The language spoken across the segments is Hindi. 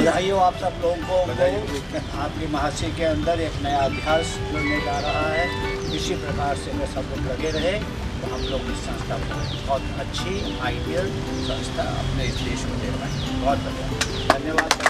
बधाइयों आप सब लोगों को। आपकी महासी के अंदर एक नया अभ्यास जुड़ने जा रहा है। इसी प्रकार से अगर सब लोग लगे रहे तो हम लोग इस संस्था को बहुत अच्छी आइडियल संस्था अपने इस देश को दे पाएंगे। बहुत बढ़िया, धन्यवाद।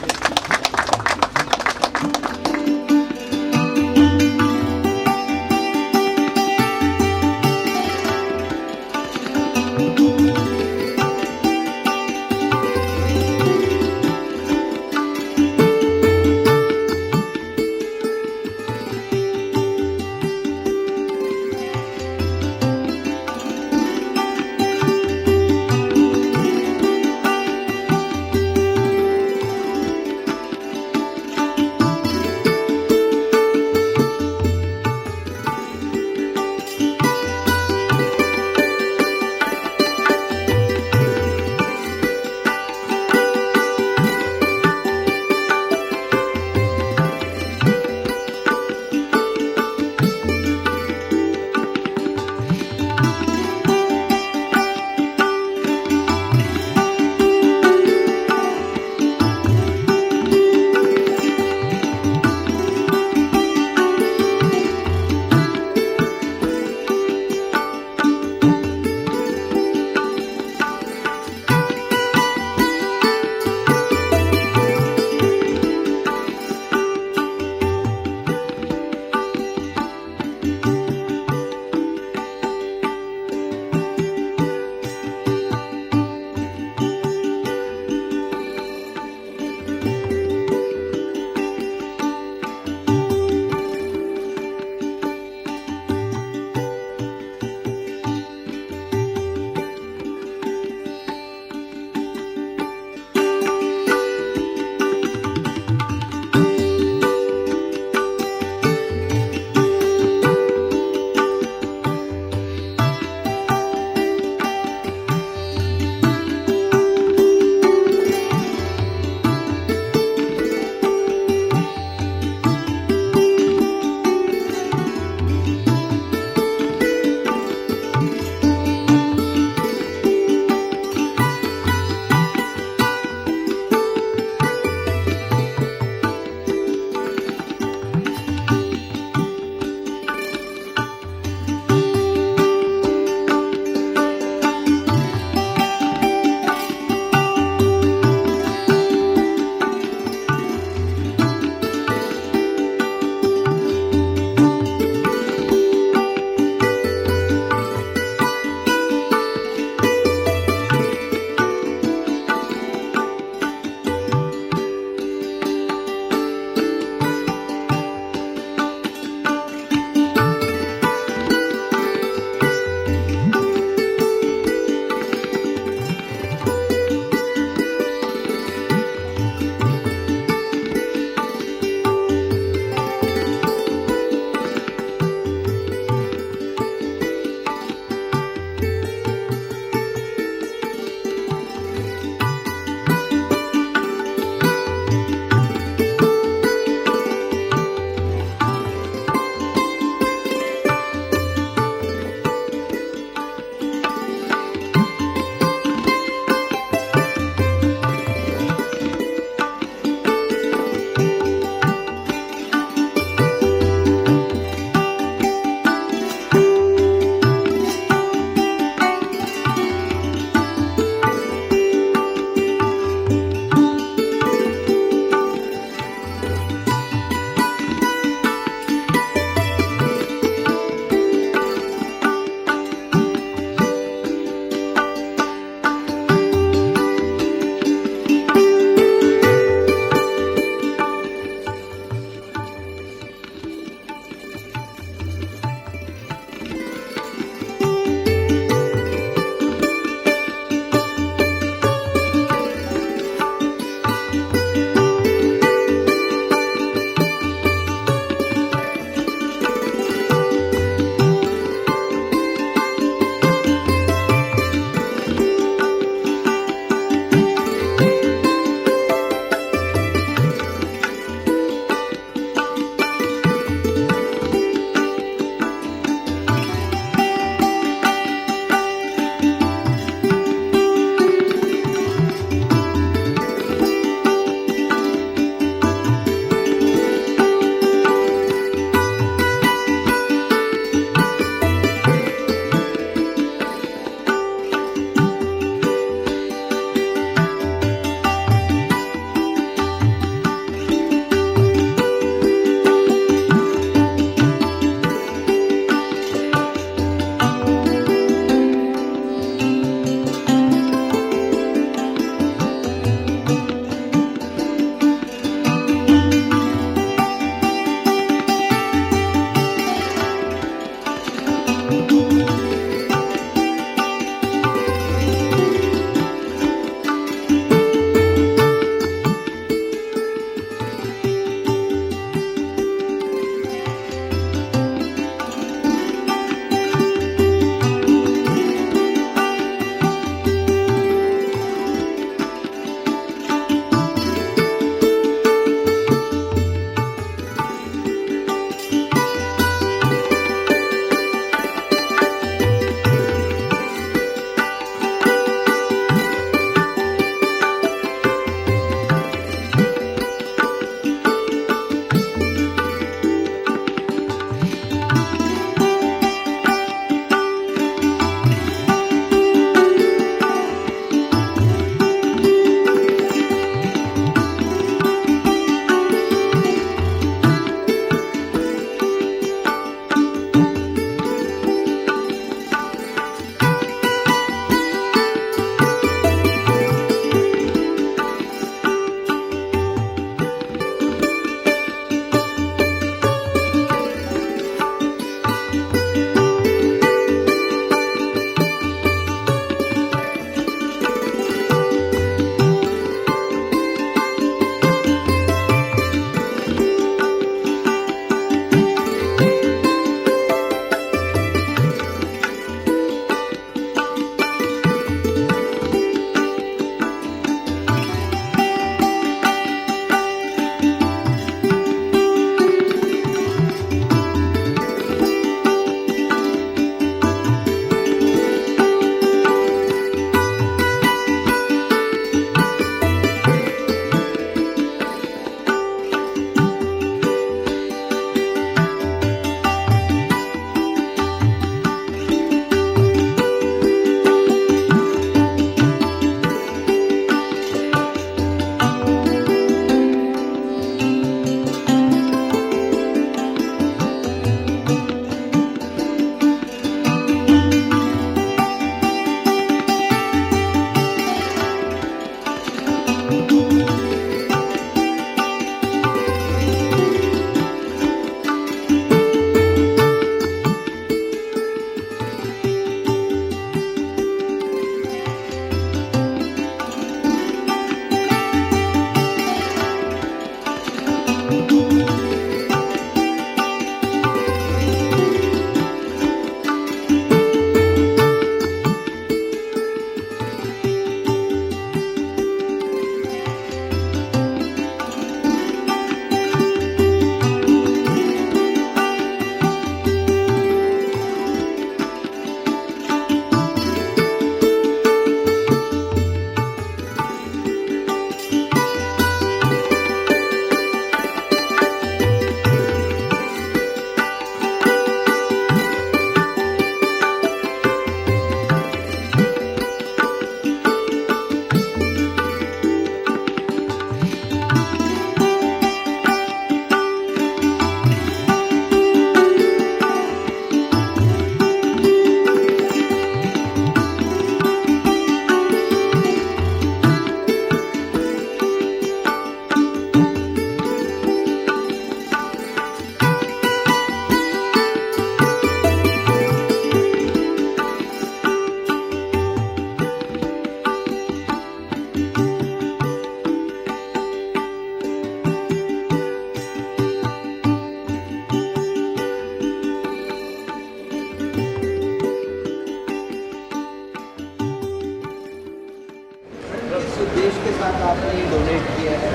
उद्देश्य के साथ आपने ये डोनेट किया है?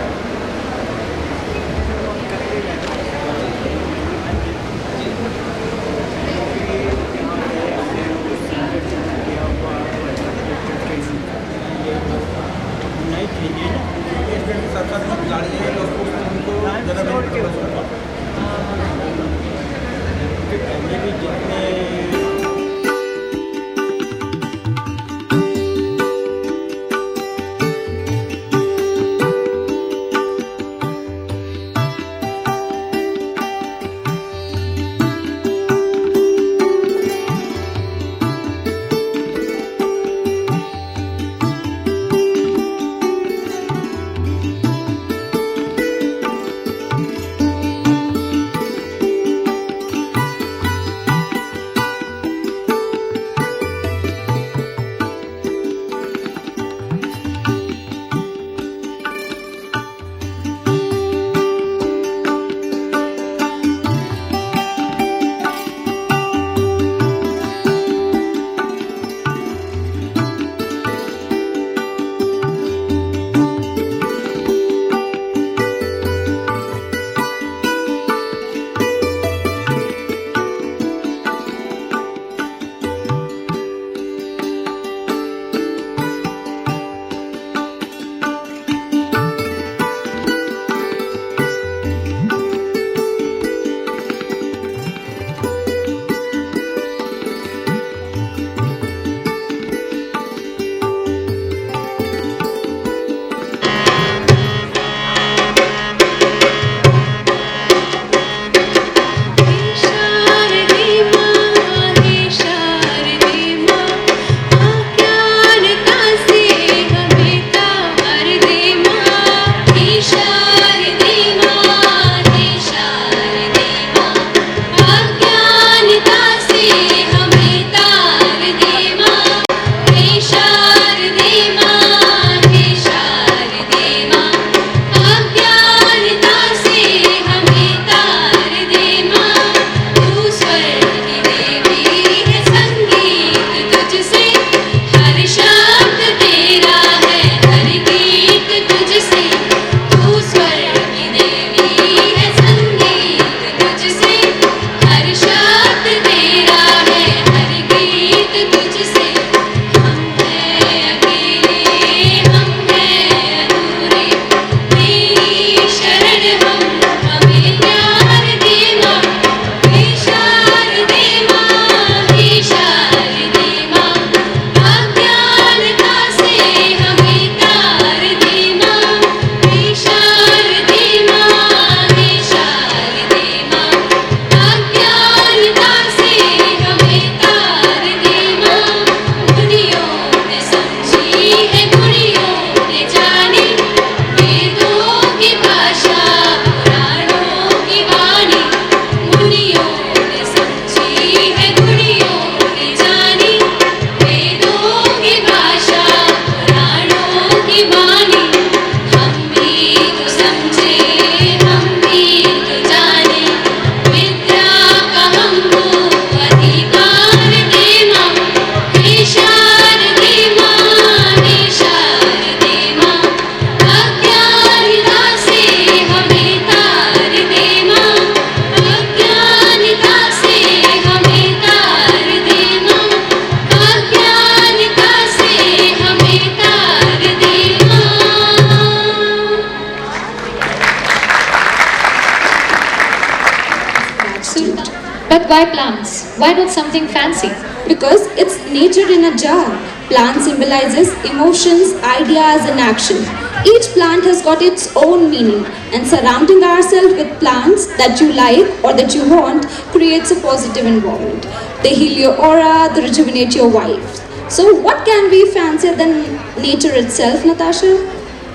But why plants? Why not something fancy? Because it's nature in a jar. Plant symbolizes emotions, ideas and action. Each plant has got its own meaning, and surrounding ourselves with plants that you like or that you want creates a positive environment. They heal your aura, they rejuvenate your vibes. So what can be fancier than nature itself, Natasha?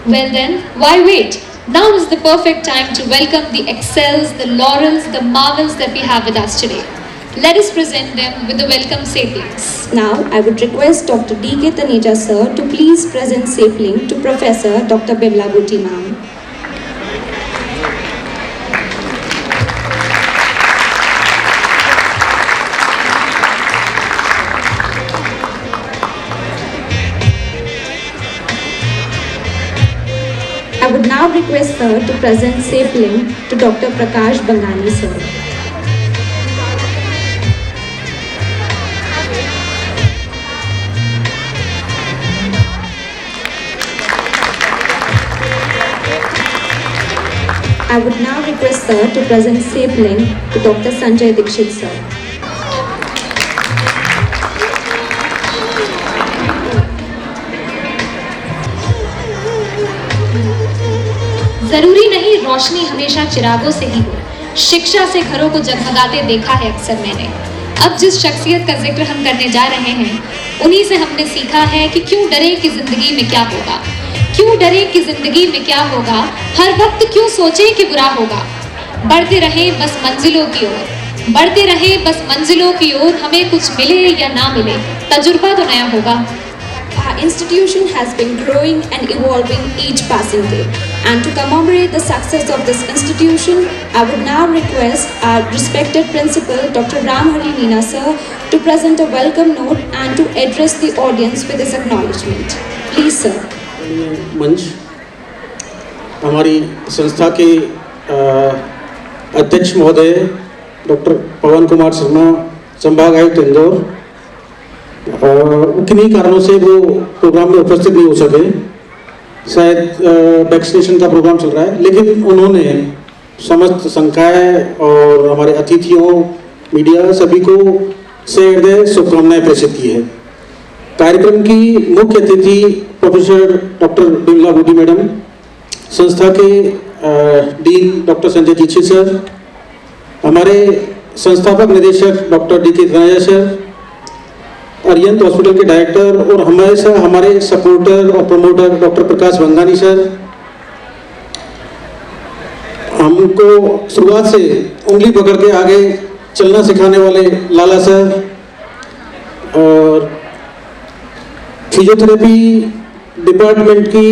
Well then, why wait? Now is the perfect time to welcome the excels, the laurels, the marvels that we have with us today. Let us present them with the welcome saplings. Now, I would request Dr. D.K. Taneja sir to please present sapling to Professor Dr. Bimla Bhuti ma'am. would now request sir to present sapling to Dr. Prakash Bangani sir. I would now request sir to present sapling to Dr. Sanjay Dikshit sir. जरूरी नहीं रोशनी हमेशा चिरागों से ही हो, शिक्षा से घरों को जगमगाते देखा है अक्सर मैंने। अब जिस शख्सियत का जिक्र हम करने जा रहे हैं, उन्हीं से हमने सीखा है कि क्यों डरे कि जिंदगी में क्या होगा, क्यों डरे कि जिंदगी में क्या होगा, हर वक्त क्यों सोचे कि बुरा होगा। बढ़ते रहे बस मंजिलों की ओर, बढ़ते रहे बस मंजिलों की ओर, हमें कुछ मिले या ना मिले, तजुर्बा तो नया होगा। Our institution has been growing and evolving each passing day. And to commemorate the success of this institution, I would now request our respected principal, Dr. Ramhari Meena sir, to present a welcome note and to address the audience with his acknowledgement. Please sir. मंच हमारी संस्था के अध्यक्ष महोदय डॉक्टर पवन कुमार शर्मा, संभाग आयुक्त इंदौर, किन्हीं कारणों से वो प्रोग्राम में उपस्थित नहीं हो सके, शायद वैक्सीनेशन का प्रोग्राम चल रहा है, लेकिन उन्होंने समस्त संकाय और हमारे अतिथियों, मीडिया सभी को से हृदय शुभकामनाएं प्रेषित की है। कार्यक्रम की मुख्य अतिथि प्रोफेसर डॉक्टर बिमला बूटी मैडम, संस्था के dean doctor Sanjay Dikshit sir, हमारे संस्थापक निदेशक doctor D K. Dhananjay sir, Arihant hospital के डायरेक्टर और हमारे सपोर्टर और promoter doctor Prakash Bangani sir, हमको शुरुआत से उंगली पकड़ के आगे चलना सिखाने वाले लाला सर, और फिजियोथेरेपी डिपार्टमेंट की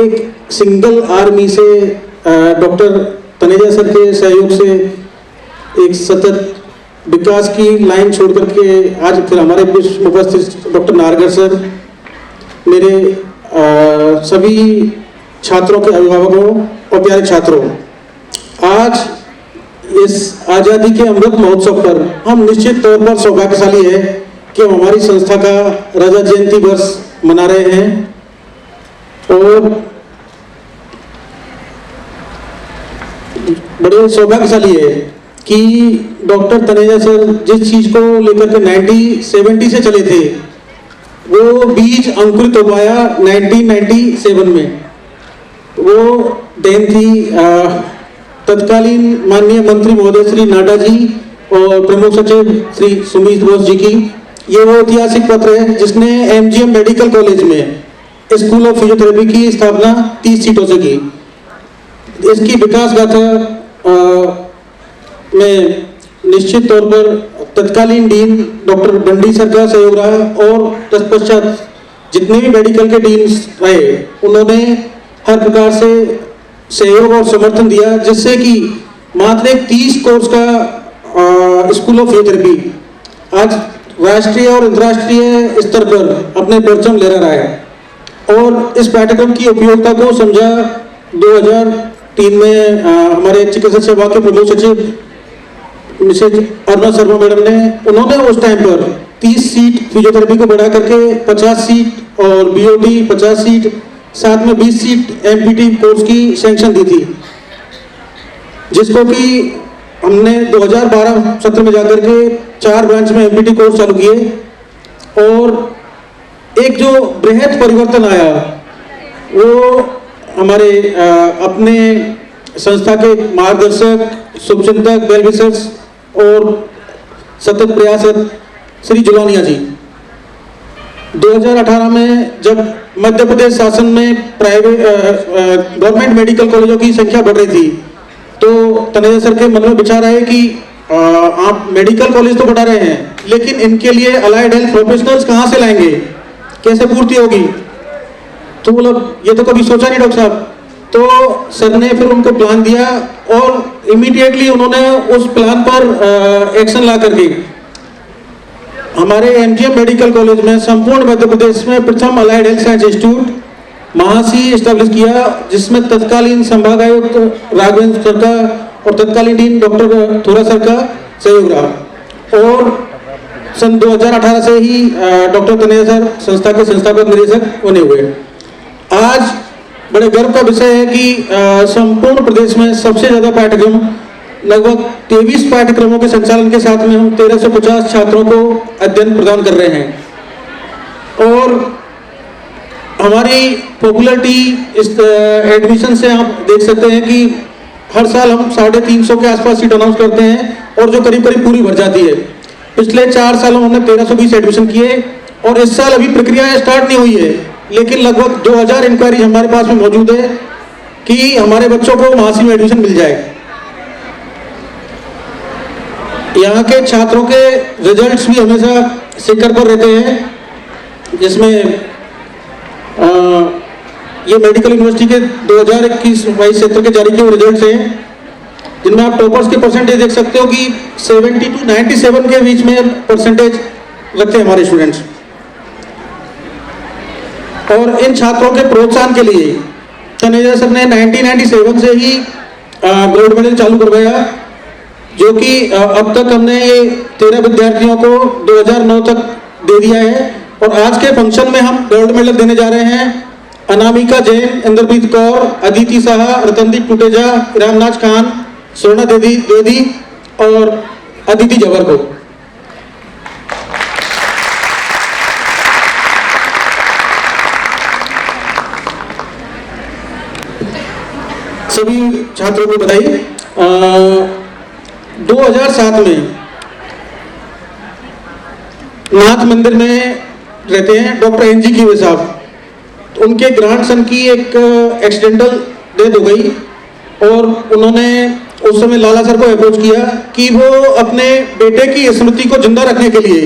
एक सिंगल आर्मी से डॉक्टर तनेजा सर के सहयोग से एक सतत विकास की लाइन छोड़ करके आज फिर हमारे बीच उपस्थित डॉक्टर नारगर सर, मेरे सभी छात्रों के अभिभावकों और प्यारे छात्रों, आज इस आज़ादी के अमृत महोत्सव पर हम निश्चित तौर पर सौभाग्यशाली है कि हम हमारी संस्था का रजत जयंती वर्ष मना रहे हैं। और बड़े सौभाग्यशाली है कि डॉक्टर तनेजा सर जिस चीज को लेकर के 1970 से चले थे, वो बीज अंकुरित हो पाया 1997 में। वो देन थी तत्कालीन माननीय मंत्री महोदय श्री नाडा जी और प्रमुख सचिव श्री सुमित बोस जी की। ये वो ऐतिहासिक पत्र है जिसने एमजीएम मेडिकल कॉलेज में स्कूल ऑफ फिजियोथेरेपी की स्थापना 30 सीटों से की। इसकी विकास गाथा में निश्चित तौर पर तत्कालीन डीन डॉक्टर बंडी सर का सहयोग रहा और तत्पश्चात जितने भी मेडिकल के डीन रहे, उन्होंने हर प्रकार से सहयोग और समर्थन दिया, जिससे कि मात्र एक 30 कोर्स का स्कूल ऑफ फिजियोथेरेपी आज राष्ट्रीय और अंतर्राष्ट्रीय स्तर पर अपने परचम लहरा रहा है। और इस पाठ्यक्रम की उपयोगिता को समझा 2003 में हमारे चिकित्सा सेवा के प्रमुख सचिव मिसेज अरुणा शर्मा मैडम ने, उन्होंने उस टाइम पर 30 सीट फिजियोथेरेपी को बढ़ा करके 50 सीट और बीओटी 50 सीट, साथ में 20 सीट एमपीटी कोर्स की सैंक्शन दी थी, जिसको कि हमने 2012 सत्र में जाकर के 4 ब्रांच में एमपीटी कोर्स चालू किए। और एक जो बृहद परिवर्तन आया वो हमारे अपने संस्था के मार्गदर्शक, शुभचिंतक, वेलविशर्स और सतत प्रयासरत श्री जुलानिया जी 2018 में जब मध्य प्रदेश शासन में प्राइवेट गवर्नमेंट मेडिकल कॉलेजों की संख्या बढ़ रही थी, तो तनेजा सर के मन में विचार आए कि आप मेडिकल कॉलेज तो बढ़ा रहे हैं, लेकिन इनके लिए अलाइड हेल्थ प्रोफेशनल्स कहाँ से लाएंगे, कैसे पूर्ति होगी। तो मतलब ये तो कभी सोचा नहीं डॉक्टर साहब। तो सर ने फिर उनको प्लान दिया और इमीडिएटली उन्होंने उस प्लान पर एक्शन ला करके हमारे एमजीएम मेडिकल कॉलेज में संपूर्ण मध्य प्रदेश में प्रथम allied health science institute महासी establish किया, जिसमें तत्कालीन संभागायुक्त राघवेंद्र सर का और तत्कालीन डीन डॉक्टर थोरा सर का सहयोग रहा। और सन 2018 से ही डॉक्टर तनेजा सर संस्था के संस्थापक निदेशक बने हुए। आज बड़े गर्व का विषय है कि संपूर्ण प्रदेश में सबसे ज़्यादा पाठ्यक्रम, लगभग 23 पाठ्यक्रमों के संचालन के साथ में हम 1350 छात्रों को अध्ययन प्रदान कर रहे हैं। और हमारी पॉपुलरिटी इस एडमिशन से आप देख सकते हैं कि हर साल हम 350 के आसपास सीट अनाउंस करते हैं और जो करीब करीब पूरी भर जाती है। पिछले 4 सालों में हमने 1320 एडमिशन किए और इस साल अभी प्रक्रिया स्टार्ट नहीं हुई है, लेकिन लगभग 2000 इंक्वायरी हमारे पास में मौजूद है कि हमारे बच्चों को महासी में एडमिशन मिल जाए। यहाँ के छात्रों के रिजल्ट्स भी हमेशा शिखर पर रहते हैं, जिसमें ये मेडिकल यूनिवर्सिटी के 2021-22 सत्र के जारी किए हुए रिजल्ट्स हैं, जिनमें आप टॉपर्स के परसेंटेज देख सकते हो कि 70 to 97 के बीच में परसेंटेज रखते हैं हमारे स्टूडेंट्स। और इन छात्रों के प्रोत्साहन के लिए तनेजा सर ने 1997 से ही गोल्ड मेडल चालू करवाया, जो कि अब तक हमने ये 13 विद्यार्थियों को 2009 तक दे दिया है। और आज के फंक्शन में हम गोल्ड मेडल देने जा रहे हैं अनामिका जैन, इंद्रप्रीत कौर, अदिति साहा, रतनदीप टुटेजा, रामनाज खान, स्वर्णा द्विवेदी और अदिति जवर को। सभी छात्रों को बधाई। 2007 में नाथ मंदिर में रहते हैं डॉक्टर एनजी कीवे साहब, तो उनके ग्रैंडसन की एक एक्सीडेंटल डेथ हो गई और उन्होंने उस समय लाला सर को अप्रोच किया कि वो अपने बेटे की स्मृति को जिंदा रखने के लिए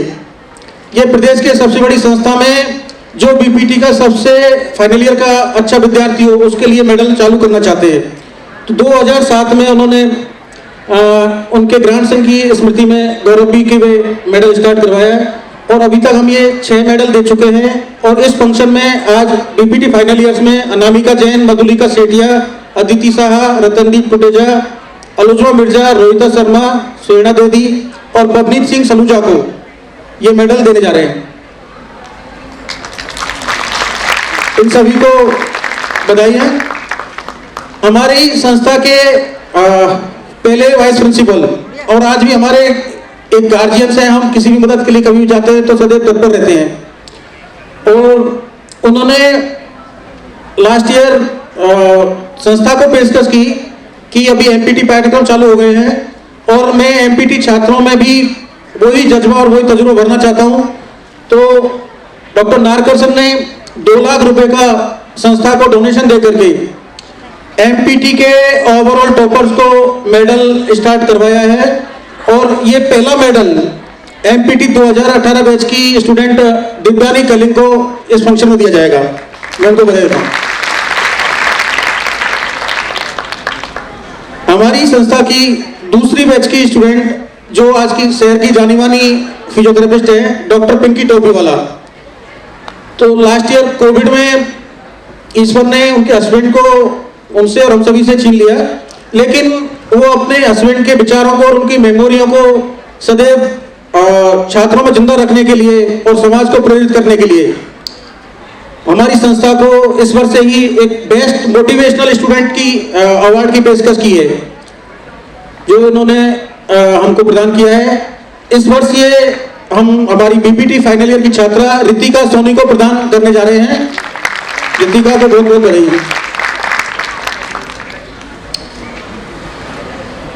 ये प्रदेश के सबसे बड़ी संस्था में जो बीपीटी का सबसे फाइनल ईयर का अच्छा विद्यार्थी हो उसके लिए मेडल चालू करना चाहते हैं। तो 2007 में उन्होंने उनके ग्रैंडसन की स्मृति में गौरव बी के मेडल स्टार्ट करवाया और अभी तक हम ये 6 मेडल दे चुके हैं। और इस फंक्शन में आज बीपीटी फाइनल ईयर्स में अनामिका जैन, मधुलिका सेठिया, अदिति साहा, रतनदीप टुटेजा, अलुजमा मिर्जा, रोहिता शर्मा, स्वर्णा देवी और पवनीत सिंह सलूजा को ये मेडल देने जा रहे हैं। इन सभी को बधाई है। हमारी संस्था के पहले वाइस प्रिंसिपल और आज भी हमारे एक गार्जियंस हैं, हम किसी भी मदद के लिए कभी भी जाते हैं तो सदैव तत्पर रहते हैं। और उन्होंने लास्ट ईयर संस्था को पेशकश की कि अभी एमपीटी पाठ्यक्रम चालू हो गए हैं और मैं एमपीटी छात्रों में भी वही जज्बा और वही तजुर्बा भरना चाहता हूं। तो डॉक्टर नारकर सर ने 2 लाख रुपए का संस्था को डोनेशन दे करके एमपीटी के ओवरऑल टॉपर्स को मेडल स्टार्ट करवाया है और ये पहला मेडल एमपीटी 2018 बैच की स्टूडेंट दिव्यानी कलिंग को इस फंक्शन में दिया जाएगा। मैं उनको बधाई देता हूं। हमारी संस्था की दूसरी बैच की स्टूडेंट जो आज की शहर की जानी मानी फिजियोथेरेपिस्ट है डॉक्टर पिंकी टोपीवाला, तो लास्ट ईयर कोविड में ईश्वर ने उनके हस्बैंड को उनसे और हम सभी से छीन लिया, लेकिन वो अपने हस्बैंड के विचारों को और उनकी मेमोरियों को सदैव छात्रों में जिंदा रखने के लिए और समाज को प्रेरित करने के लिए हमारी संस्था को इस वर्ष से ही एक बेस्ट मोटिवेशनल स्टूडेंट की अवार्ड की पेशकश की है, जो इन्होंने हमको प्रदान किया है। इस वर्ष ये हम हमारी बीपीटी फाइनल ईयर की छात्रा रितिका सोनी को प्रदान करने जा रहे हैं। रितिका को बहुत बहुत बधाई।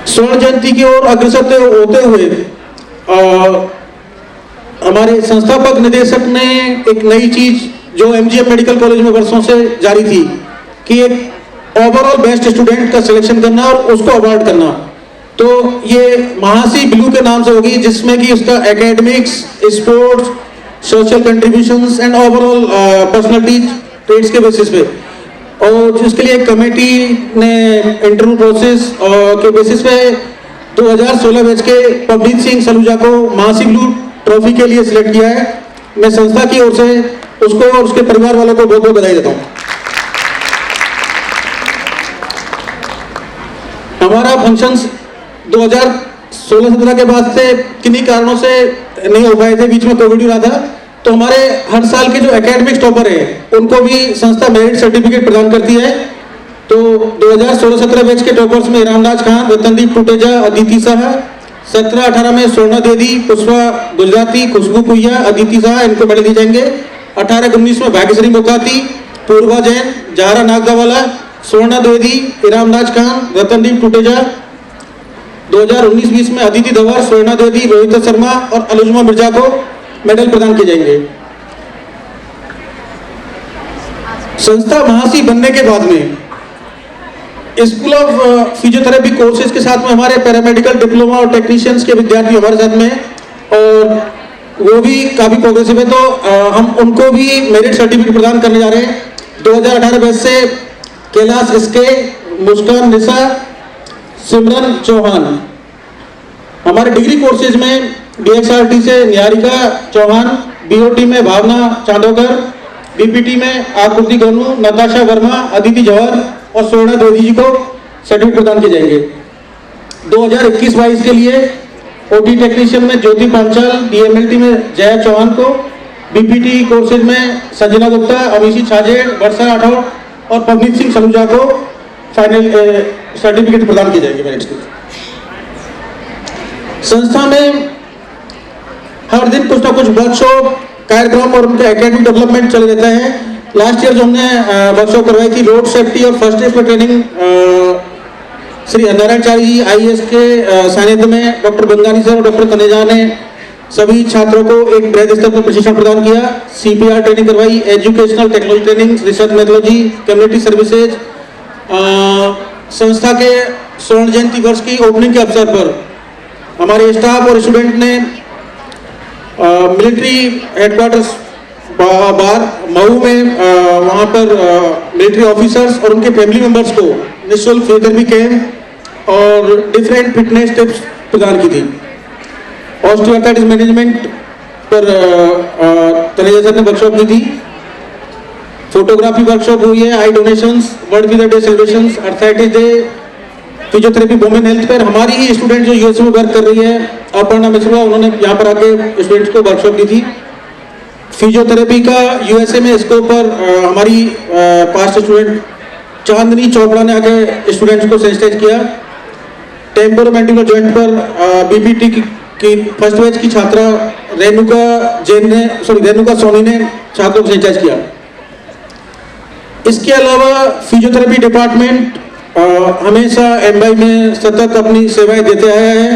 स्वर्ण जयंती की ओर अग्रसर होते हुए हमारे संस्थापक निदेशक ने एक नई चीज जो एमजीएम मेडिकल कॉलेज में वर्षों से जारी थी कि एक ओवरऑल बेस्ट स्टूडेंट का सिलेक्शन करना और उसको अवार्ड करना, तो ये महासी ब्लू के नाम से होगी, जिसमें कि उसका academics, sports, social contributions and overall personality traits के बेसिस पे, और जिसके लिए कमेटी ने इंटरव्यू प्रोसेस के बेसिस पे 2016 बैच के पवनीत सिंह सलूजा को महासी ब्लू ट्रॉफी के लिए सिलेक्ट किया है। मैं संस्था की ओर से उसको और उसके परिवार वालों को बहुत बहुत बधाई देता हूँ। हमारा फंक्शंस 2016-17 के बाद से किन्हीं कारणों से नहीं हो पाए थे, बीच में कोविड रहा था, तो हमारे हर साल के जो एकेडमिक टॉपर है उनको भी संस्था मेरिट सर्टिफिकेट प्रदान करती है। तो 2016-17 बैच के टॉपर्स में रामराज खान, रतनदीप टुटेजा, अदिति शाह, 17-18 में स्वर्णा देवी, पुष्पा गुजराती, खुशबू कुइया, अदिति शाह, इनको मेडल दिए जाएंगे। 18-19 में भाग्यश्री मुखाती, पूर्वा जैन, जहारा नागदावाला, स्वर्णा द्विवेदी, रामराज खान, रतनदीप टुटेजा। 2019-20 में अदिति धवर, स्वर्णा द्विवेदी, रोहित शर्मा और अलुजमा मिर्जा को मेडल प्रदान किए जाएंगे। संस्था महासी बनने के बाद में स्कूल ऑफ फिजियोथेरेपी कोर्सेज के साथ में हमारे पैरामेडिकल डिप्लोमा और टेक्नीशियंस के विद्यार्थी हमारे साथ में हैं और वो भी काफ़ी प्रोग्रेसिव है, तो हम उनको भी मेरिट सर्टिफिकेट प्रदान करने जा रहे हैं। 2018 बैच से कैलाश इसके, मुस्कान निशा, सिमरन चौहान। हमारे डिग्री कोर्सेज में DXRT से निहारिका चौहान, BOT में भावना चांदोकर, BPT में आकृति गनू, नताशा वर्मा, अदिति जवाहर और स्वर्णा द्विवेदी जी को सर्टिफिकेट प्रदान किए जाएंगे। 2021-22 के लिए OT टेक्नीशियन में ज्योति पांचाल, DMLT में जया चौहान को, BPT कोर्सेज में संजना गुप्ता, अभिषेक छाजेड़, वर्षा राठौर और पवनीत सिंह सलूजा को फाइनल सर्टिफिकेट प्रदान किए जाएंगे मेरिट्स के। संस्था में हर दिन कुछ ना कुछ वर्कशॉप, कार्यक्रम और उनका एकेडमिक डेवलपमेंट चल रहता है। लास्ट ईयर जो हमने वर्कशॉप करवाई थी रोड सेफ्टी और फर्स्ट एड पर ट्रेनिंग, श्री नारायणचार्य जी IAS के सानिध्य में डॉक्टर बंगानी सर और डॉक्टर तनेजा ने सभी छात्रों को एक बृहद स्तर पर प्रशिक्षण प्रदान किया। CPR ट्रेनिंग करवाई, educational technology training, research methodology, community services. संस्था के स्वर्ण जयंती वर्ष की ओपनिंग के अवसर पर हमारे स्टाफ और स्टूडेंट ने मिलिट्री हेडक्वार्टर्स बार मऊ में वहाँ पर मिलिट्री ऑफिसर्स और उनके फैमिली मेंबर्स को निःशुल्क फिजियोथेरेपी कैंप और डिफरेंट फिटनेस टिप्स प्रदान की थी। ऑस्टियोआर्थराइटिस मैनेजमेंट पर तनेजा सर ने वर्कशॉप की थी। फोटोग्राफी वर्कशॉप हुई है, eye donations, world weather day celebrations, arthritis day, physiotherapy women health पर हमारी ही स्टूडेंट जो यूएस में वर्क कर रही है अपर्णा मिश्रा, उन्होंने यहाँ पर आके स्टूडेंट्स को वर्कशॉप दी थी। फिजियोथेरेपी का USA में इसको पर हमारी पास्ट स्टूडेंट चांदनी चोपड़ा ने आके स्टूडेंट्स को सेंसिटाइज किया। टेम्पोरोमैंडिबुलर जॉइंट पर BPT की फर्स्ट बैच की छात्रा रेणुका सोनी ने छात्रों को सेंसिटाइज किया। इसके अलावा फिजियोथेरेपी डिपार्टमेंट हमेशा MY में सतत अपनी सेवाएं देते आया है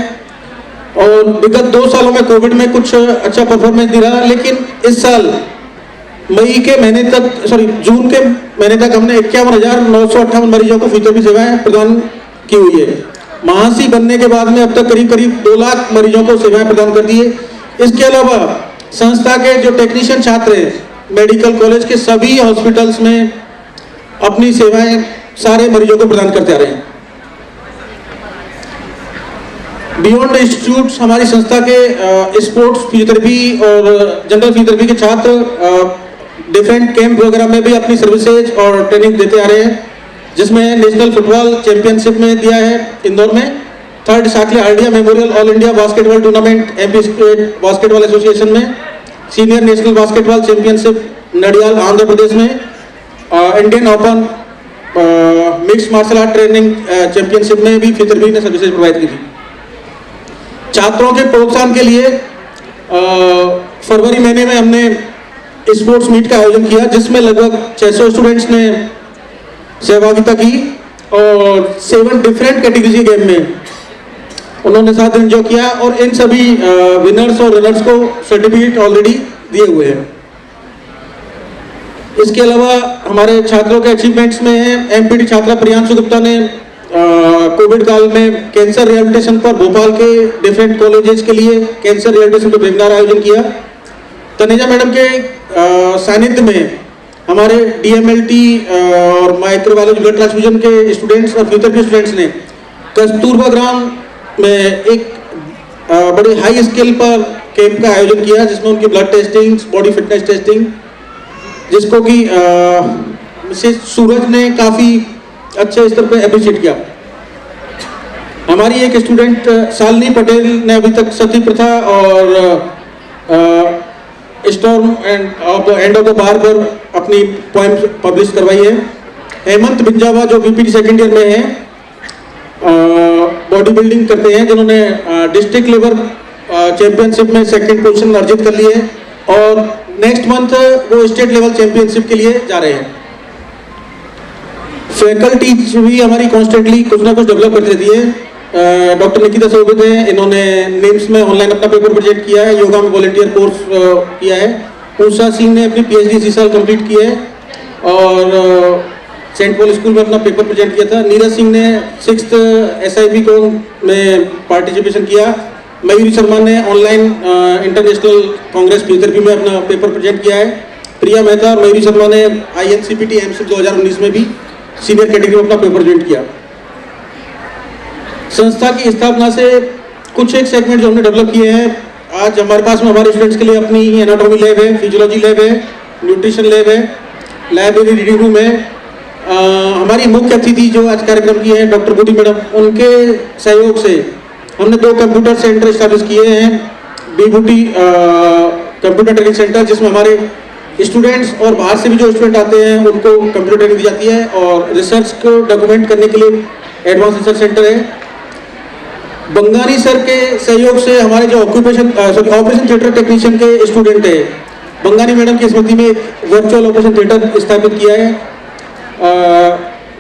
और विगत 2 सालों में कोविड में कुछ अच्छा परफॉर्मेंस नहीं रहा, लेकिन इस साल जून के महीने तक हमने 51,958 मरीजों को फिजियोथेरेपी सेवाएं प्रदान की हुई है। महासी बनने के बाद में अब तक करीब 2 लाख मरीजों को सेवाएं प्रदान कर दी है। इसके अलावा संस्था के जो टेक्नीशियन छात्र हैं मेडिकल कॉलेज के सभी हॉस्पिटल्स में अपनी सेवाएं सारे मरीजों को प्रदान करते आ रहे हैं। बियॉन्ड इंस्टीट्यूट हमारी संस्था के स्पोर्ट्स फिजियोथेरेपी और जनरल फिजियोथेरेपी के छात्र डिफरेंट कैंप प्रोग्राम में भी अपनी सर्विसेज और ट्रेनिंग देते आ रहे हैं, जिसमें नेशनल फुटबॉल चैंपियनशिप में दिया है इंदौर में, 3rd Sakle Haldia memorial all India basketball tournament MP state basketball association में, senior national basketball championship Nandyal Andhra Pradesh में, Indian open mix martial art training championship में भी फिजियोथेरेपी ने सर्विसेज प्रोवाइड की थी। छात्रों के प्रोत्साहन के लिए फरवरी महीने में हमने स्पोर्ट्स मीट का आयोजन किया, जिसमें लगभग 600 स्टूडेंट्स ने सहभागिता की और 7 डिफरेंट कैटेगरी के गेम में उन्होंने साथ एंजॉय किया और इन सभी विनर्स और रनर्स को सर्टिफिकेट ऑलरेडी दिए हुए हैं। इसके अलावा हमारे छात्रों के अचीवमेंट्स में है MPT छात्रा प्रियांशु गुप्ता ने कोविड काल में कैंसर रिहेबिलिटेशन पर भोपाल के डिफरेंट कॉलेजेस के लिए कैंसर रिहेबिलिटेशन पर वेबिनार आयोजन किया। तनेजा मैडम के सानिध्य में हमारे DMLT और माइक्रोबायोलॉजी ब्लड ट्रांसफ्यूजन के स्टूडेंट्स और फिजियोथेरेपी स्टूडेंट्स ने कस्तूरबा ग्राम में एक बड़ी हाई स्केल पर कैंप का आयोजन किया, जिसमें उनकी blood testing, body fitness testing, जिसको कि मिसेस सूरज ने काफ़ी अच्छे स्तर पर अप्रिशिएट किया। हमारी एक स्टूडेंट शालिनी पटेल ने अभी तक सती प्रथा और storm end of the bar पर अपनी पोएम पब्लिश करवाई है। हेमंत बिंजावा जो बीपीटी सेकेंड ईयर में है, बॉडी बिल्डिंग करते हैं, जिन्होंने डिस्ट्रिक्ट लेवल चैंपियनशिप में सेकंड पोजीशन अर्जित कर ली है और नेक्स्ट मंथ वो स्टेट लेवल चैंपियनशिप के लिए जा रहे हैं। फैकल्टी भी हमारी कॉन्स्टेंटली कुछ ना कुछ डेवलप करती रहती है। डॉक्टर निकिता सोबित है, इन्होंने निम्स में ऑनलाइन अपना पेपर प्रोजेक्ट किया है, योगा में वॉलंटियर कोर्स किया है। उषा सिंह ने अपनी पीएचडी इसी साल कंप्लीट की है और सेंट पॉल स्कूल में अपना पेपर प्रेजेंट किया था। नीरज सिंह ने 6th SIP को में पार्टिसिपेशन किया। मयूरी शर्मा ने ऑनलाइन इंटरनेशनल कांग्रेस फिजियोथेरेपी में अपना पेपर प्रेजेंट किया है। प्रिया मेहता और मयूरी शर्मा ने INCPT एमसीट 2019 में भी सीनियर कैटेगरी में अपना पेपर प्रेजेंट किया। संस्था की स्थापना से कुछ एक सेगमेंट जो हमने डेवलप किए हैं, आज हमारे पास में हमारे स्टूडेंट्स के लिए अपनी एनाटॉमी लैब है, फिजियोलॉजी लैब है, न्यूट्रिशन लैब है, लाइब्रेरी रीडिंग रूम है। हमारी मुख्य अतिथि जो आज कार्यक्रम की है डॉक्टर बूटी मैडम, उनके सहयोग से हमने 2 कंप्यूटर सेंटर इस्टेब्लिश किए हैं। बीबूटी कंप्यूटर ट्रेनिंग सेंटर, जिसमें हमारे स्टूडेंट्स और बाहर से भी जो स्टूडेंट आते हैं उनको कंप्यूटर ट्रेनिंग दी जाती है, और रिसर्च को डॉक्यूमेंट करने के लिए एडवांस रिसर्च सेंटर है। बंगानी सर के सहयोग से हमारे जो ऑपरेशन थिएटर टेक्नीशियन के स्टूडेंट है, बंगानी मैडम की स्मृति में एक वर्चुअल ऑपरेशन थिएटर स्थापित किया है।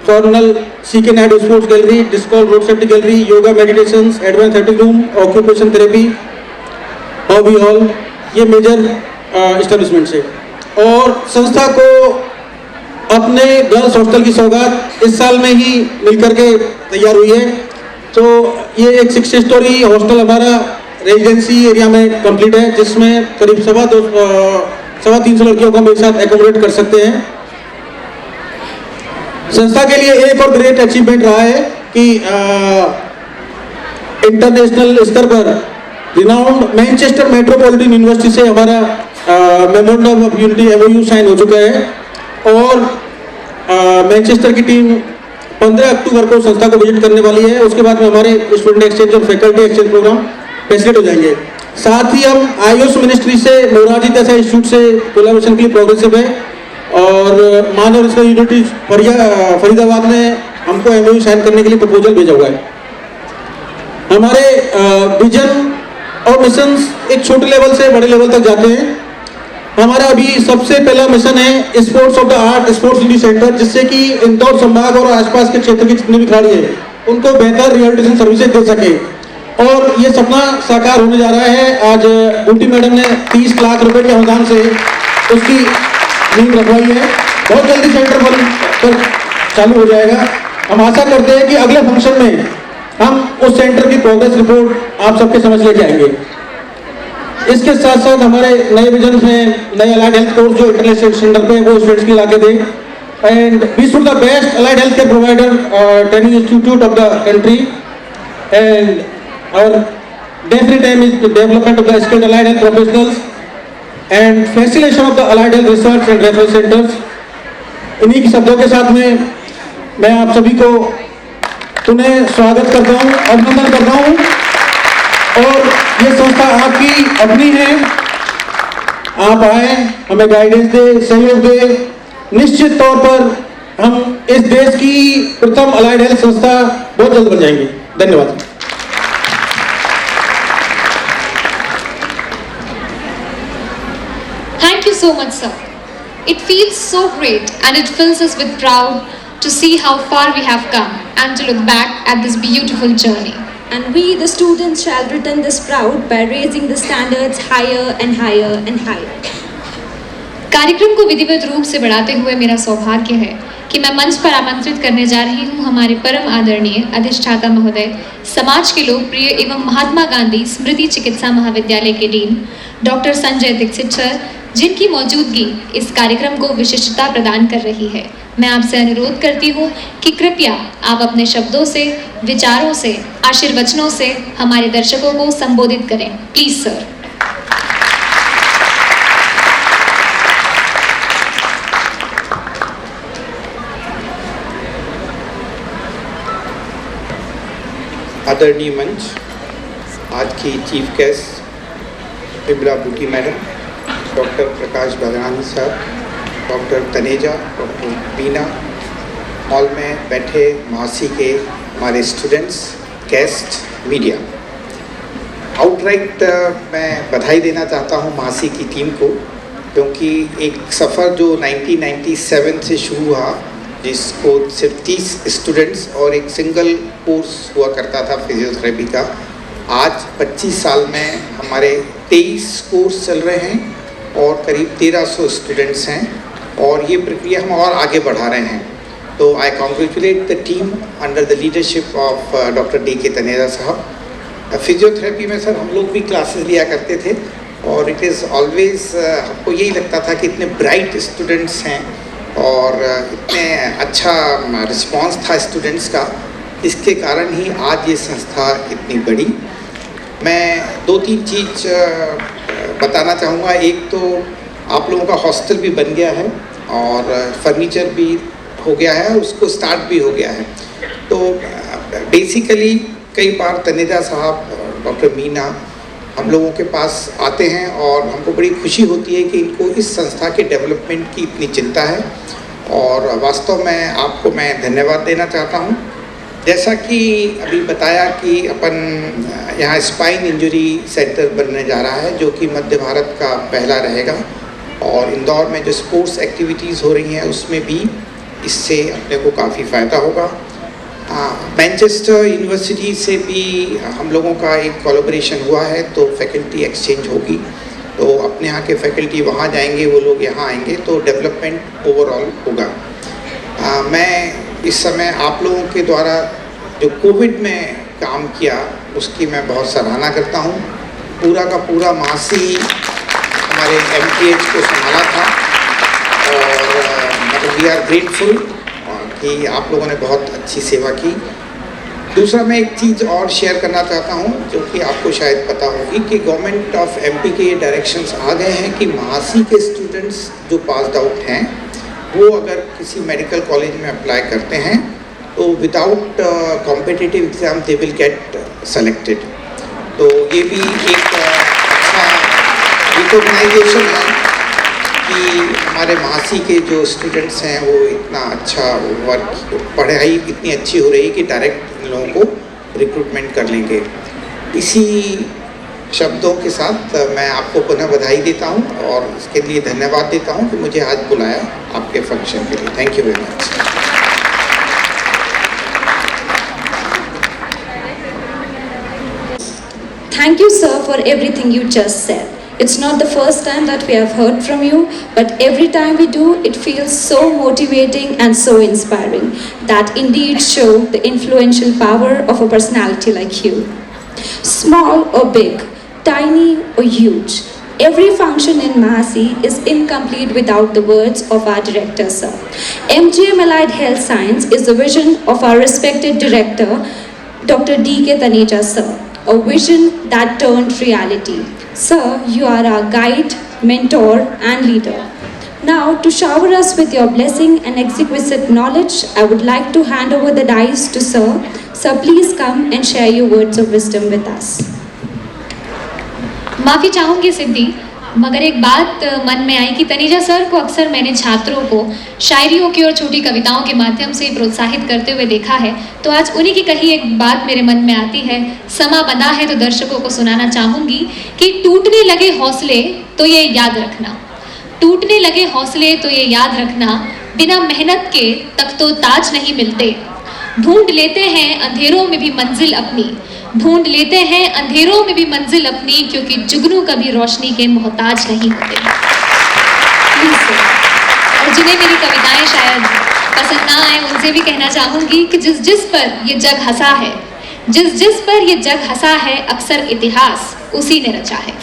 Colonel CK Naidu sports gallery, डिस्कॉल road safety gallery, yoga meditations, advance therapy room, occupation therapy, hobby hall, ये मेजर एस्टेब्लिशमेंट्स है। और संस्था को अपने गर्ल्स हॉस्टल की सौगात इस साल में ही मिलकर के तैयार हुई है। तो ये एक 6 स्टोरी हॉस्टल हमारा रेजिडेंसी एरिया में कंप्लीट है, जिसमें करीब 350 लड़कियों को हम एक साथ एकोमोडेट कर सकते हैं। संस्था के लिए एक और ग्रेट अचीवमेंट रहा है कि इंटरनेशनल स्तर पर रिनाउंड मैनचेस्टर मेट्रोपॉलिटन यूनिवर्सिटी से हमारा memorandum of unity MOU sign हो चुका है और मैनचेस्टर की टीम 15 अक्टूबर को संस्था को विजिट करने वाली है। उसके बाद में हमारे स्टूडेंट एक्सचेंज और फैकल्टी एक्सचेंज प्रोग्राम फैसिलिटेट हो जाएंगे। साथ ही हम आयुष मिनिस्ट्री से मोरारजी देसाई इंस्टीट्यूट से कोलैबोरेशन के लिए प्रोग्रेसिव है और मानव रिसर्च यूनिवर्सिटी फरीदाबाद ने हमको MOU साइन करने के लिए प्रपोजल भेजा हुआ है। हमारे विजन और मिशन एक छोटे लेवल से बड़े लेवल तक जाते हैं। हमारा अभी सबसे पहला मिशन है sports of the art sports study centre, जिससे कि इंदौर संभाग और आसपास के क्षेत्र के जितने भी खिलाड़ी हैं उनको बेहतर रिहेबिलिटेशन सर्विसेज दे सके, और ये सपना साकार होने जा रहा है। आज बूटी मैडम ने 30 लाख रुपए के अनुदान से उसकी नींव रखवाई है। बहुत जल्दी सेंटर पर चालू हो जाएगा। हम आशा करते हैं कि अगले फंक्शन में हम उस सेंटर की प्रोग्रेस रिपोर्ट आप सबके समझ लेके आएंगे। इसके साथ साथ हमारे नए विजन में नए अलाइड हेल्थ कोर्स जो इंटरनेशनल सेंटर पे वो स्टूडेंट्स के लाके दें, and we should the best allied health care provider training institute of the country, and our definite aim is the development of the skilled allied health professionals and facilitation of the allied health research and reference centers। इन्हीं के शब्दों के साथ में मैं आप सभी को पुनः स्वागत करता हूँ, अभिनंदन करता हूँ। और ये संस्था आपकी अपनी है, आप आए, हमें गाइडेंस दे, सहयोग दे। निश्चित तौर पर हम इस देश की प्रथम अलाइड हेल्थ संस्था बहुत जल्द बन जाएंगे। धन्यवाद। Thank you so much, sir. It feels so great and it fills us with pride to see how far we have come and to look back at this beautiful journey. And we, the students, shall return this proud by raising the standards higher and higher and higher. कार्यक्रम को विधिवत रूप से बढ़ाते हुए मेरा सौभाग्य है कि मैं मंच पर आमंत्रित करने जा रही हूँ हमारे परम आदरणीय अधिष्ठाता महोदय, समाज के लोकप्रिय एवं महात्मा गांधी स्मृति चिकित्सा महाविद्यालय के dean doctor Sanjay Dikshit sir, जिनकी मौजूदगी इस कार्यक्रम को विशिष्टता प्रदान कर रही है। मैं आपसे अनुरोध करती हूँ कि कृपया आप अपने शब्दों से, विचारों से, आशीर्वचनों से हमारे दर्शकों को संबोधित करें। Please sir. आदरणीय मंच, आज की चीफ गेस्ट बिमला बूटी मैडम, डॉक्टर प्रकाश बलरानी साहब, डॉक्टर तनेजा, डॉक्टर बीना, हॉल में बैठे महासी के हमारे स्टूडेंट्स, गेस्ट, मीडिया, आउटराइट मैं बधाई देना चाहता हूं महासी की टीम को, क्योंकि एक सफ़र जो 1997 से शुरू हुआ, जिसको सिर्फ 30 स्टूडेंट्स और एक सिंगल कोर्स हुआ करता था फिजियोथेरेपी का, आज 25 साल में हमारे 23 कोर्स चल रहे हैं और करीब 1300 स्टूडेंट्स हैं और ये प्रक्रिया हम और आगे बढ़ा रहे हैं। तो I congratulate the team under the leadership of doctor D के तनेजा साहब। फिजियोथेरेपी में सर हम लोग भी क्लासेस लिया करते थे और इट इज़ ऑलवेज हमको यही लगता था कि इतने ब्राइट स्टूडेंट्स हैं और इतने अच्छा रिस्पांस था स्टूडेंट्स का, इसके कारण ही आज ये संस्था इतनी बड़ी। मैं 2-3 चीज़ बताना चाहूँगा। एक तो आप लोगों का हॉस्टल भी बन गया है और फर्नीचर भी हो गया है, उसको स्टार्ट भी हो गया है। तो बेसिकली कई बार तनेजा साहब, डॉक्टर मीना हम लोगों के पास आते हैं और हमको बड़ी खुशी होती है कि इनको इस संस्था के डेवलपमेंट की इतनी चिंता है और वास्तव में आपको मैं धन्यवाद देना चाहता हूं। जैसा कि अभी बताया कि अपन यहाँ स्पाइन इंजरी सेंटर बनने जा रहा है, जो कि मध्य भारत का पहला रहेगा और इंदौर में जो स्पोर्ट्स एक्टिविटीज़ हो रही हैं उसमें भी इससे अपने को काफ़ी फ़ायदा होगा। मैनचेस्टर यूनिवर्सिटी से भी हम लोगों का एक कोलैबोरेशन हुआ है, तो फैकल्टी एक्सचेंज होगी, तो अपने यहाँ के फैकल्टी वहाँ जाएंगे, वो लोग यहाँ आएंगे, तो डेवलपमेंट ओवरऑल होगा। मैं इस समय आप लोगों के द्वारा जो कोविड में काम किया उसकी मैं बहुत सराहना करता हूँ। पूरा का पूरा महासी हमारे MTH को संभाला था और मतलब वी आर ग्रेटफुल कि आप लोगों ने बहुत अच्छी सेवा की। दूसरा मैं एक चीज़ और शेयर करना चाहता हूं, जो कि आपको शायद पता होगी कि गवर्नमेंट ऑफ MP के ये डायरेक्शंस आ गए हैं कि महासी के स्टूडेंट्स जो पास्ड आउट हैं वो अगर किसी मेडिकल कॉलेज में अप्लाई करते हैं तो without competitive exam they will get selected. तो ये भी एक अच्छा रिकॉग्नाइजेशन है कि हमारे महासी के जो स्टूडेंट्स हैं वो इतना अच्छा वर्क, पढ़ाई इतनी अच्छी हो रही है कि डायरेक्ट इन लोगों को रिक्रूटमेंट कर लेंगे। इसी शब्दों के साथ मैं आपको पुनः बधाई देता हूं और इसके लिए धन्यवाद देता हूं कि मुझे आज बुलाया आपके फंक्शन के लिए। Thank you very much. Thank you, sir, for everything you just said. It's not the first time that we have heard from you, but every time we do, it feels so motivating and so inspiring. That indeed show the influential power of a personality like you. Small or big, tiny or huge, every function in Mahasi is incomplete without the words of our director, sir. MGM Allied Health Science is the vision of our respected director, Dr. D.K. Taneja, sir. A vision that turned reality. Sir, you are our guide, mentor and leader. Now, to shower us with your blessing and exquisite knowledge, I would like to hand over the dice to sir. Sir, please come and share your words of wisdom with us. माफ़ी चाहूँगी सिद्धि, मगर एक बात मन में आई कि तनेजा सर को अक्सर मैंने छात्रों को शायरियों की और छोटी कविताओं के माध्यम से प्रोत्साहित करते हुए देखा है, तो आज उन्हीं की कही एक बात मेरे मन में आती है। समा बंधा है तो दर्शकों को सुनाना चाहूँगी कि टूटने लगे हौसले तो ये याद रखना, टूटने लगे हौसले तो ये याद रखना, बिना मेहनत के तख्तो ताज नहीं मिलते, ढूंढ लेते हैं अंधेरों में भी मंजिल अपनी, ढूंढ लेते हैं अंधेरों में भी मंजिल अपनी, क्योंकि जुगनू कभी रोशनी के मोहताज नहीं होते। और जिन्हें मेरी कविताएं शायद पसंद ना आए उनसे भी कहना चाहूँगी कि जिस जिस पर ये जग हंसा है, जिस जिस पर ये जग हंसा है, अक्सर इतिहास उसी ने रचा है।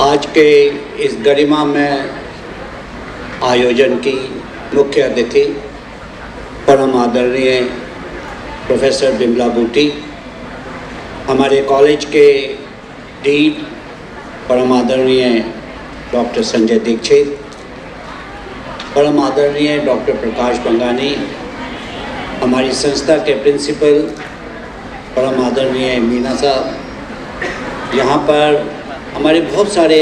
आज के इस गरिमा में आयोजन की मुख्य अतिथि परम आदरणीय प्रोफेसर बिमला बूटी, हमारे कॉलेज के डीन परम आदरणीय डॉक्टर संजय दीक्षित, परम आदरणीय डॉक्टर प्रकाश बंगानी, हमारी संस्था के प्रिंसिपल परम आदरणीय मीना साहब, यहाँ पर हमारे बहुत सारे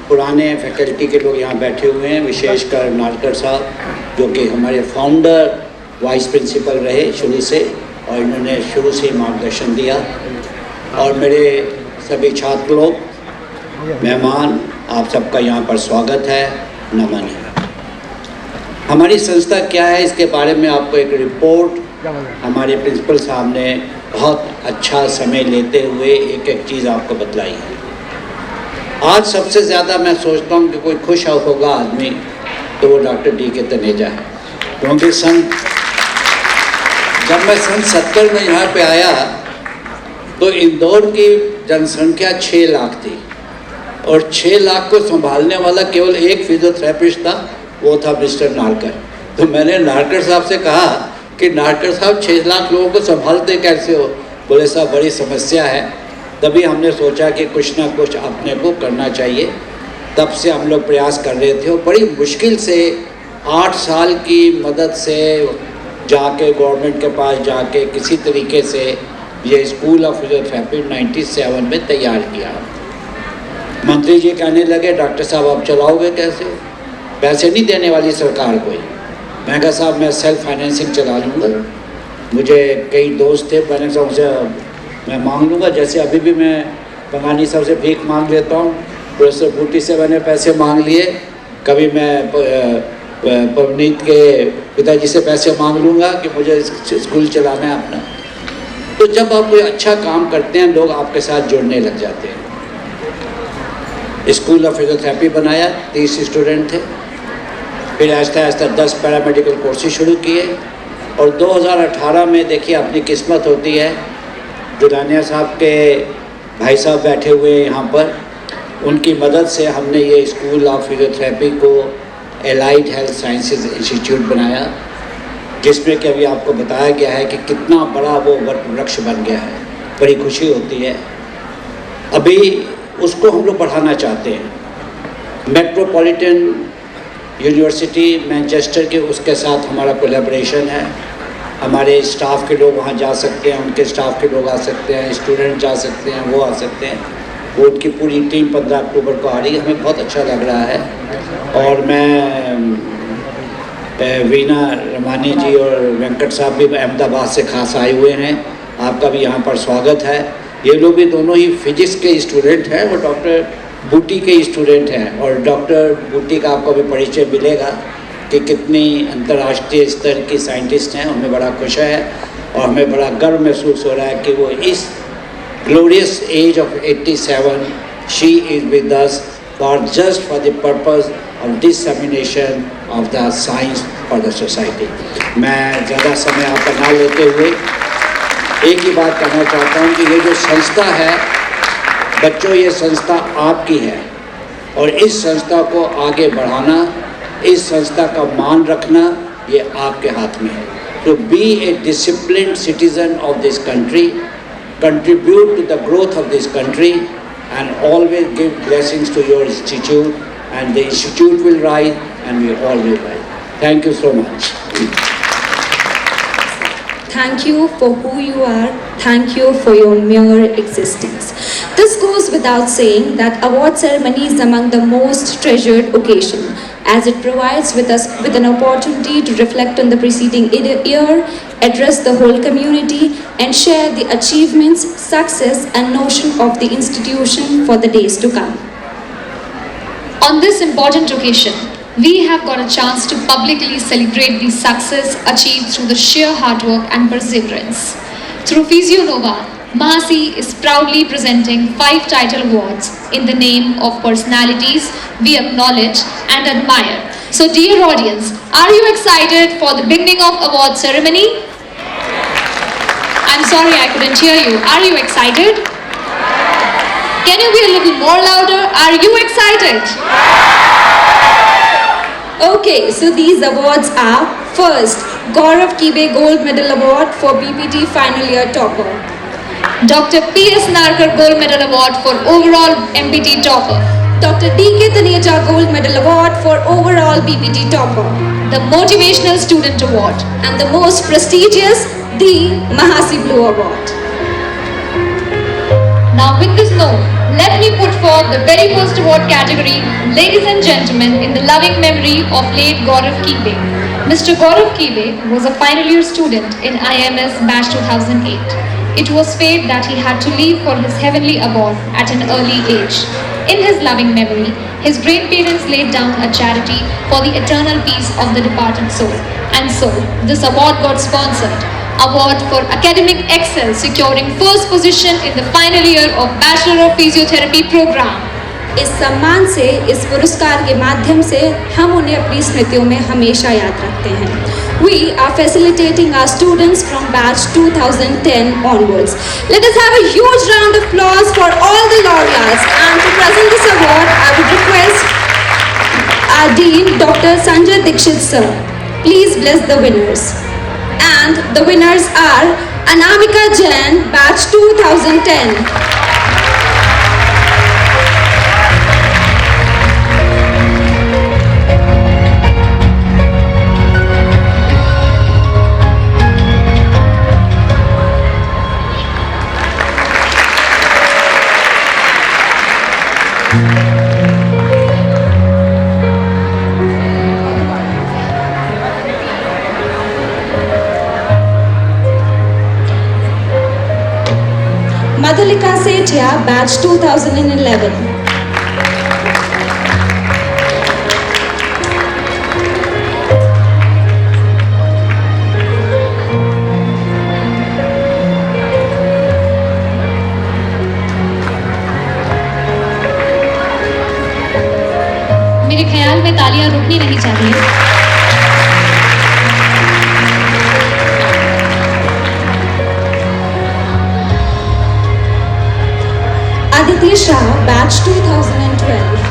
पुराने फैकल्टी के लोग यहाँ बैठे हुए हैं, विशेषकर नारकर साहब जो कि हमारे फाउंडर वाइस प्रिंसिपल रहे शुरू से और इन्होंने शुरू से मार्गदर्शन दिया, और मेरे सभी छात्र लोग, मेहमान, आप सबका यहाँ पर स्वागत है, नमन है। हमारी संस्था क्या है इसके बारे में आपको एक रिपोर्ट हमारे प्रिंसिपल साहब ने बहुत अच्छा समय लेते हुए एक एक चीज़ आपको बतलाई है। आज सबसे ज़्यादा मैं सोचता हूँ कि कोई खुश होगा आदमी तो वो डॉक्टर डी के तनेजा है, क्योंकि जब मैं सन 70 में यहाँ पे आया तो इंदौर की जनसंख्या 6 लाख थी और 6 लाख को संभालने वाला केवल एक फिजियोथेरेपिस्ट था, वो था मिस्टर नारकर। तो मैंने नारकर साहब से कहा कि नारकर साहब 6 लाख लोगों को संभालते कैसे हो? बोले साहब बड़ी समस्या है। तभी हमने सोचा कि कुछ ना कुछ अपने को करना चाहिए। तब से हम लोग प्रयास कर रहे थे और बड़ी मुश्किल से 8 साल की मदद से जाके गवर्नमेंट के पास जाके किसी तरीके से ये स्कूल ऑफ फिजियोथेरेपी 97 में तैयार किया। मंत्री जी कहने लगे डॉक्टर साहब आप चलाओगे कैसे? पैसे नहीं देने वाली सरकार कोई। मैं कहा साहब मैं सेल्फ फाइनेंसिंग चला लूँगा। मुझे कई दोस्त थे, मैंने कहा उनसे मैं मांग लूँगा, जैसे अभी भी मैं बंगानी साहब से भीख मांग लेता हूँ, प्रोफेसर बूटी से मैंने पैसे मांग लिए, कभी मैं पवनीत के पिताजी से पैसे मांग लूँगा कि मुझे स्कूल चलाना है अपना। तो जब आप कोई अच्छा काम करते हैं लोग आपके साथ जुड़ने लग जाते हैं। स्कूल ऑफ फिजियोथेरेपी बनाया, 30 स्टूडेंट थे, फिर आहिस्ता आहिस्ता 10 पैरामेडिकल कोर्सेज शुरू किए और 2018 में देखिए अपनी किस्मत होती है, दुलानिया साहब के भाई साहब बैठे हुए हैं यहाँ पर, उनकी मदद से हमने ये स्कूल ऑफ फिजियोथेरेपी को एलाइड हेल्थ साइंसेज इंस्टीट्यूट बनाया, जिसमें कि अभी आपको बताया गया है कि कितना बड़ा वो वृक्ष बन गया है। बड़ी खुशी होती है। अभी उसको हम लोग बढ़ाना चाहते हैं। मेट्रोपॉलिटन यूनिवर्सिटी मैनचेस्टर के उसके साथ हमारा कोलैबोरेशन है। हमारे स्टाफ के लोग वहाँ जा सकते हैं, उनके स्टाफ के लोग आ सकते हैं, स्टूडेंट जा सकते हैं, वो आ सकते हैं। वो उनकी पूरी टीम 15 अक्टूबर को आ रही है, हमें बहुत अच्छा लग रहा है। और मैं वीना रमानी जी और वेंकट साहब भी अहमदाबाद से खास आए हुए हैं, आपका भी यहाँ पर स्वागत है। ये लोग भी दोनों ही फिजिक्स के स्टूडेंट हैं, वो डॉक्टर बूटी के स्टूडेंट हैं और डॉक्टर बूटी का आपको भी परिचय मिलेगा कि कितनी अंतर्राष्ट्रीय स्तर की साइंटिस्ट हैं। हमें बड़ा खुश है और हमें बड़ा गर्व महसूस हो रहा है कि वो इस glorious age of 87 she is with us for just for the purpose of dissemination of the science for the society. मैं ज़्यादा समय आपका ना लेते हुए एक ही बात कहना चाहता हूँ कि ये जो संस्था है बच्चों, ये संस्था आपकी है और इस संस्था को आगे बढ़ाना, इस संस्था का मान रखना ये आपके हाथ में है। तो be a disciplined citizen of this country, contribute to the growth of this country and always give blessings to your institute, and the institute will rise and we all will rise. Thank you so much. Thank you for who you are. Thank you for your mere existence. This goes without saying that award ceremony is among the most treasured occasion, as it provides us with an opportunity to reflect on the preceding year, address the whole community, and share the achievements, success, and notion of the institution for the days to come. On this important occasion, we have got a chance to publicly celebrate the success achieved through the sheer hard work and perseverance. Through Physionova, Mahasi is proudly presenting 5 title awards in the name of personalities we acknowledge and admire. So dear audience, are you excited for the beginning of award ceremony? I'm sorry I couldn't hear you. Are you excited? Can you be a little more louder? Are you excited? Okay, so these awards are: first, Gaurav Kibe Gold Medal Award for BPT Final Year Topper. Dr. P.S. Narkar Gold Medal Award for overall MPT Topper. Dr. D.K. Taneja Gold Medal Award for overall BPT topper. The Motivational Student Award. And the most prestigious, the Mahasi Blue Award. Now with this note, let me put forth the very first award category, ladies and gentlemen, in the loving memory of late Gaurav Kibe. Mr. Gaurav Kibe was a final year student in IMS batch 2008. It was fate that he had to leave for his heavenly abode at an early age. In his loving memory, his great parents laid down a charity for the eternal peace of the departed soul. And so, this award got sponsored. Award for Academic Excellence, securing first position in the final year of Bachelor of Physiotherapy program. इस सम्मान से, इस पुरस्कार के माध्यम से हम उन्हें अपनी स्मृतियों में हमेशा याद रखते हैं. We are facilitating our students from batch 2010 onwards. Let us have a huge round of applause for all the laureates. And to present this award, I would request our Dean, Dr. Sanjay Dikshit sir. Please bless the winners. And the winners are Anamika Jain, batch 2010. Madhulika Sethia, batch 2011. मेरे ख्याल में तालियां रुकनी नहीं चाहिए. Aditi Shah, batch 2012.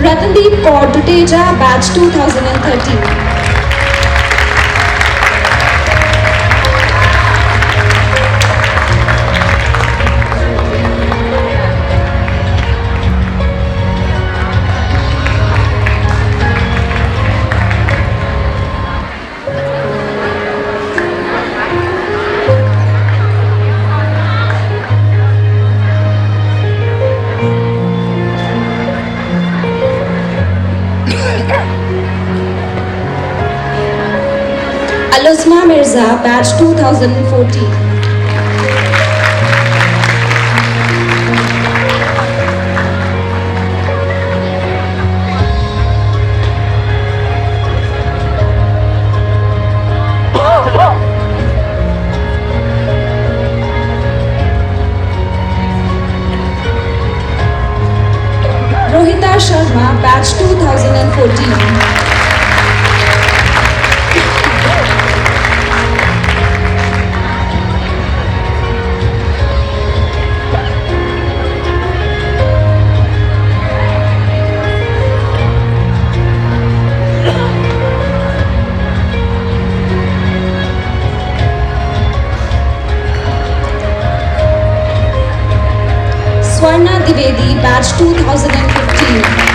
Ratandeep Kaur Duteja, batch 2013. Alusma Mirza, batch 2014. Rohita Sharma, batch 2014. Swarna Divedi, batch 2015.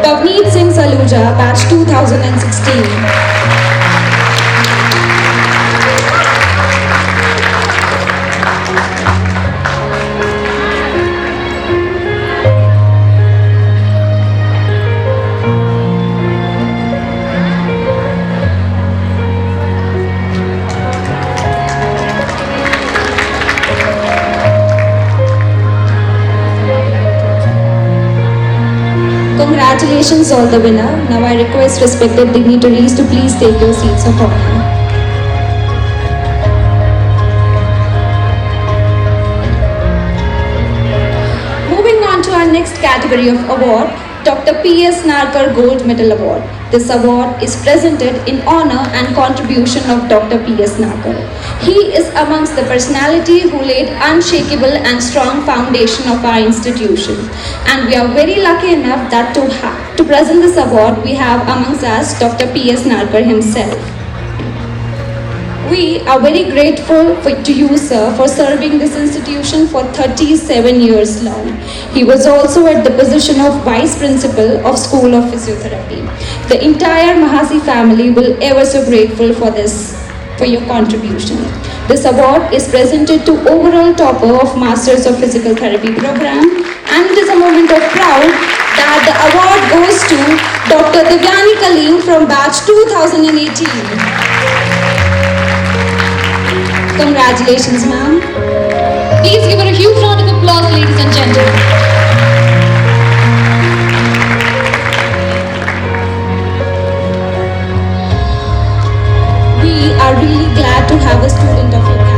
Pavneet Singh Saluja, batch 2016. Congratulations all the winner. Now I request respected dignitaries to please take your seats of honor. Moving on to our next category of award, Dr. P.S. Narkar Gold Medal Award. This award is presented in honor and contribution of Dr. P.S. Narkar. He is amongst the personality who laid unshakable and strong foundation of our institution. And we are very lucky enough that to present this award, we have amongst us Dr. P.S. Narkar himself. We are very grateful to you, sir, for serving this institution for 37 years long. He was also at the position of Vice Principal of School of Physiotherapy. The entire Mahasi family will ever so grateful for your contribution. This award is presented to overall topper of Masters of Physical Therapy program, and it is a moment of pride that the award goes to Dr. Divyani Kaleen from batch 2018. Congratulations, ma'am. Please give her a huge round of applause, ladies and gentlemen. We are really glad to have a student of your